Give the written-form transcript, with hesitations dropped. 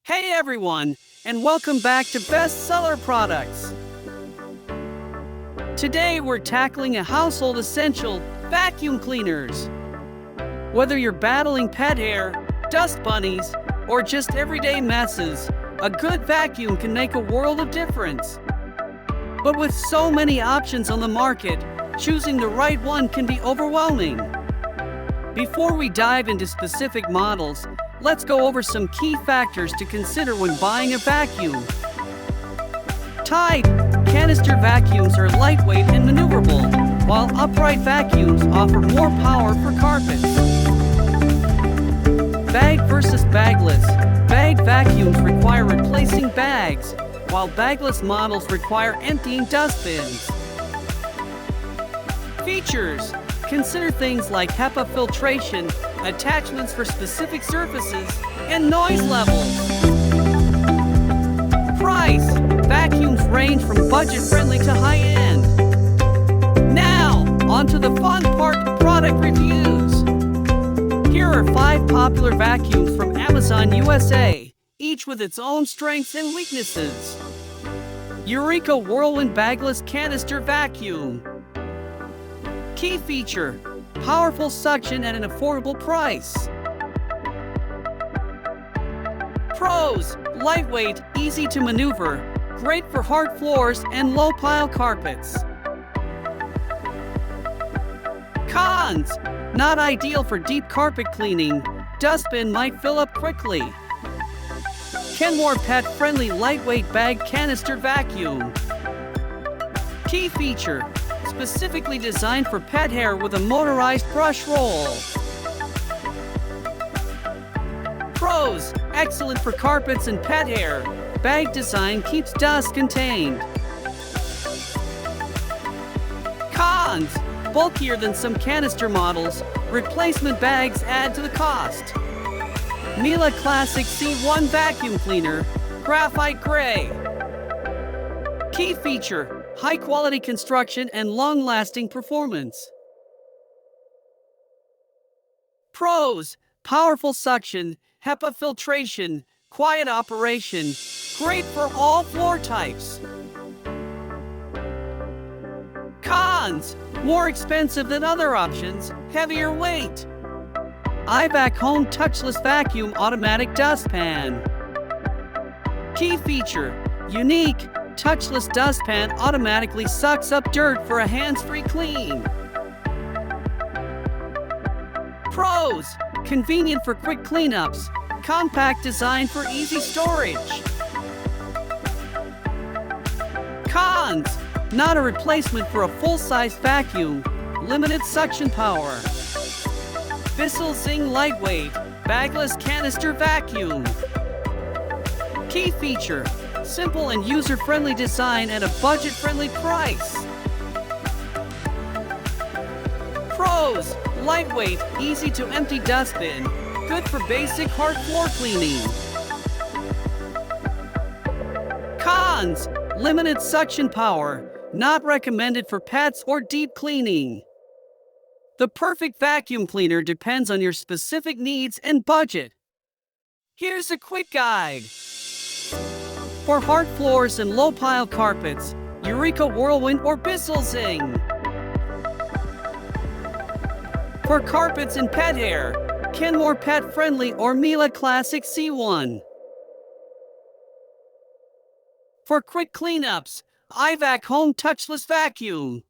Hey everyone, and welcome back to Bestseller Products. Today we're tackling a household essential, vacuum cleaners. Whether you're battling pet hair, dust bunnies, or just everyday messes, a good vacuum can make a world of difference. But with so many options on the market, choosing the right one can be overwhelming. Before we dive into specific models, let's go over some key factors to consider when buying a vacuum. Type: canister vacuums are lightweight and maneuverable, while upright vacuums offer more power for carpets. Bag versus bagless. Bag vacuums require replacing bags, while bagless models require emptying dustbins. Features: consider things like HEPA filtration, attachments for specific surfaces, and noise levels. Price: vacuums range from budget-friendly to high-end. Now, onto the fun part, product reviews. Here are 5 popular vacuums from Amazon USA, each with its own strengths and weaknesses. Eureka Whirlwind Bagless Canister Vacuum. Key feature: powerful suction at an affordable price. Pros: lightweight, easy to maneuver, great for hard floors and low-pile carpets. Cons: not ideal for deep carpet cleaning. Dustbin might fill up quickly. Kenmore pet-friendly lightweight bag canister vacuum. Key feature: specifically designed for pet hair with a motorized brush roll. Pros: excellent for carpets and pet hair. Bag design keeps dust contained. Cons: bulkier than some canister models. Replacement bags add to the cost. Miele Classic C1 Vacuum Cleaner, graphite gray. Key feature: high-quality construction and long-lasting performance. Pros: powerful suction, HEPA filtration, quiet operation, great for all floor types. Cons: more expensive than other options, heavier weight. iVac Home Touchless Vacuum Automatic Dustpan. Key feature: unique, touchless dustpan automatically sucks up dirt for a hands-free clean. Pros: convenient for quick cleanups, compact design for easy storage. Cons: not a replacement for a full-size vacuum, limited suction power. Bissell Zing Lightweight Bagless Canister Vacuum. Key feature: simple and user-friendly design at a budget-friendly price. Pros: lightweight, easy to empty dustbin, good for basic hard floor cleaning. Cons: limited suction power, not recommended for pets or deep cleaning. The perfect vacuum cleaner depends on your specific needs and budget. Here's a quick guide. For hard floors and low-pile carpets, Eureka Whirlwind or Bissell Zing. For carpets and pet hair, Kenmore Pet Friendly or Miele Classic C1. For quick cleanups, iVac Home Touchless Vacuum.